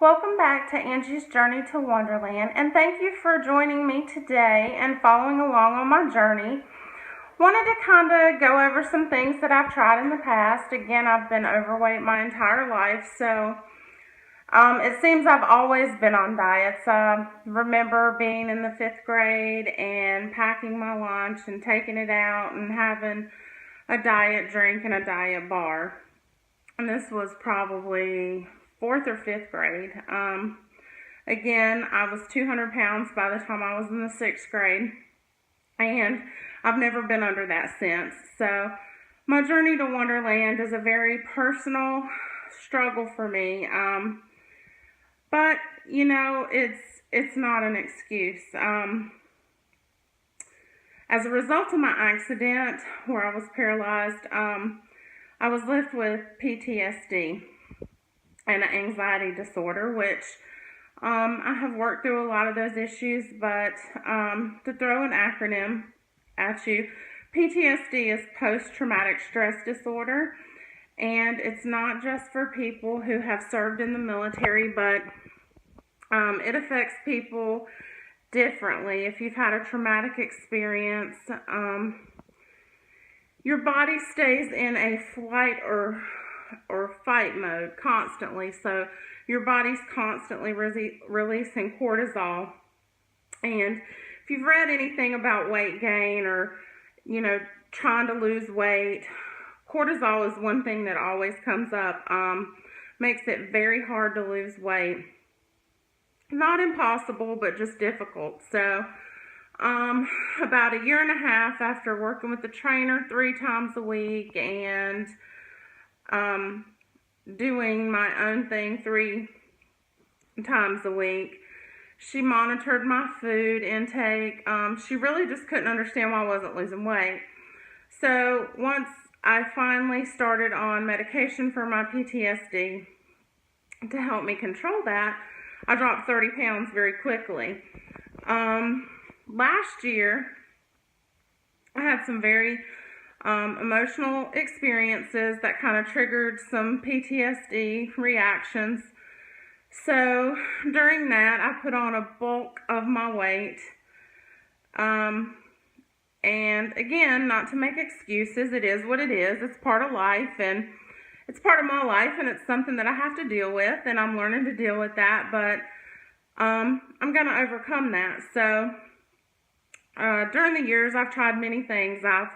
Welcome back to Angie's Journey to Wonderland, and thank you for joining me today and following along on my journey. Wanted to kind of go over some things that I've tried in the past. Again, I've been overweight my entire life, so it seems I've always been on diets. I remember being in the 5th grade and packing my lunch and taking it out and having a diet drink and a diet bar. And this was probably 4th or 5th grade. Again, I was 200 pounds by the time I was in the 6th grade, and I've never been under that since. So my journey to Wonderland is a very personal struggle for me, but you know, it's not an excuse. As a result of my accident where I was paralyzed, I was left with PTSD and an anxiety disorder, which I have worked through a lot of those issues, but to throw an acronym at you, PTSD is post-traumatic stress disorder, and it's not just for people who have served in the military, but it affects people differently. If you've had a traumatic experience, your body stays in a flight or fight mode constantly, so your body's constantly releasing cortisol. And if you've read anything about weight gain or, you know, trying to lose weight, cortisol is one thing that always comes up. Makes it very hard to lose weight. Not impossible, but just difficult. So about a year and a half after working with the trainer 3 times a week and doing my own thing 3 times a week, she monitored my food intake. She really just couldn't understand why I wasn't losing weight. So once I finally started on medication for my PTSD to help me control that, I dropped 30 pounds very quickly. Last year, I had some very emotional experiences that kind of triggered some PTSD reactions. So during that, I put on a bulk of my weight. And again, not to make excuses, it is what it is. It's part of life, and it's part of my life, and it's something that I have to deal with, and I'm learning to deal with that, but I'm going to overcome that. So during the years, I've tried many things. I've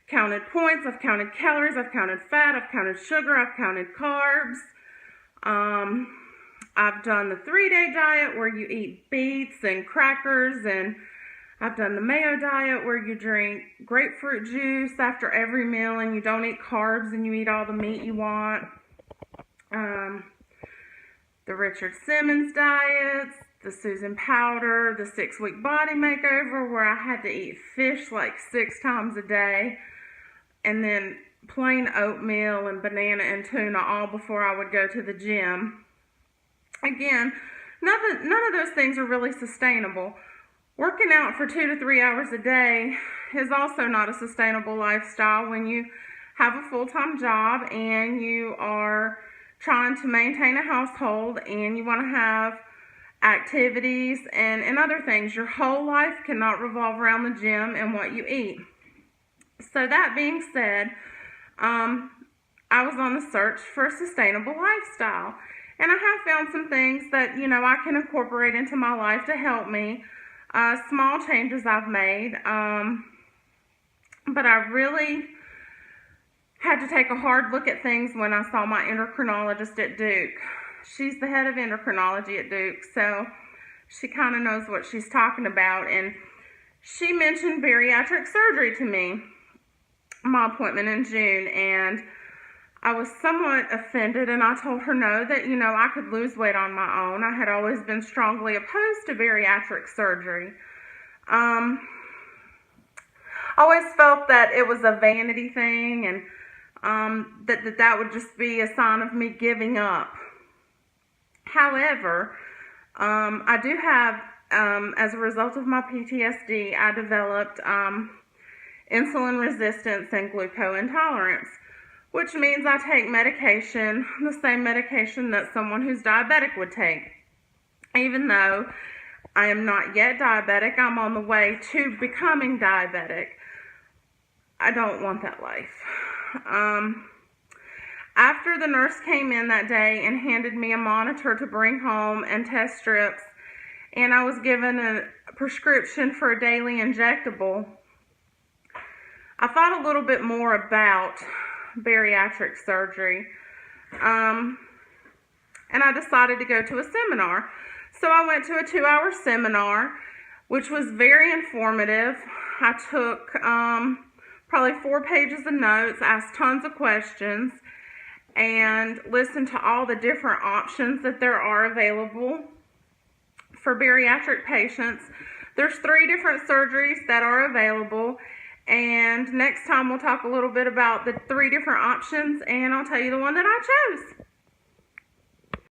counted points, I've counted calories, I've counted fat, I've counted sugar, I've counted carbs. I've done the 3-day diet where you eat beets and crackers, and I've done the mayo diet where you drink grapefruit juice after every meal and you don't eat carbs and you eat all the meat you want. The Richard Simmons diets, the Susan Powder, the 6-week body makeover where I had to eat fish like 6 times a day, and then plain oatmeal and banana and tuna all before I would go to the gym. Again, none of those things are really sustainable. Working out for 2 to 3 hours a day is also not a sustainable lifestyle when you have a full-time job and you are trying to maintain a household and you want to have activities and other things. Your whole life cannot revolve around the gym and what you eat. So that being said, I was on the search for a sustainable lifestyle. And I have found some things that, you know, I can incorporate into my life to help me. Small changes I've made. But I really had to take a hard look at things when I saw my endocrinologist at Duke. She's the head of endocrinology at Duke, so she kind of knows what she's talking about. And she mentioned bariatric surgery to me, my appointment in June, and I was somewhat offended, and I told her no, that, you know, I could lose weight on my own. I had always been strongly opposed to bariatric surgery. I always felt that it was a vanity thing, and that would just be a sign of me giving up. However, I do have, as a result of my PTSD, I developed insulin resistance and glucose intolerance, which means I take medication, the same medication that someone who's diabetic would take. Even though I am not yet diabetic, I'm on the way to becoming diabetic. I don't want that life. After the nurse came in that day and handed me a monitor to bring home and test strips, and I was given a prescription for a daily injectable, I thought a little bit more about bariatric surgery, and I decided to go to a seminar. So I went to a 2-hour seminar, which was very informative. I took probably 4 pages of notes, asked tons of questions, and listened to all the different options that there are available for bariatric patients. There's 3 different surgeries that are available, and next time we'll talk a little bit about the 3 different options, and I'll tell you the one that I chose.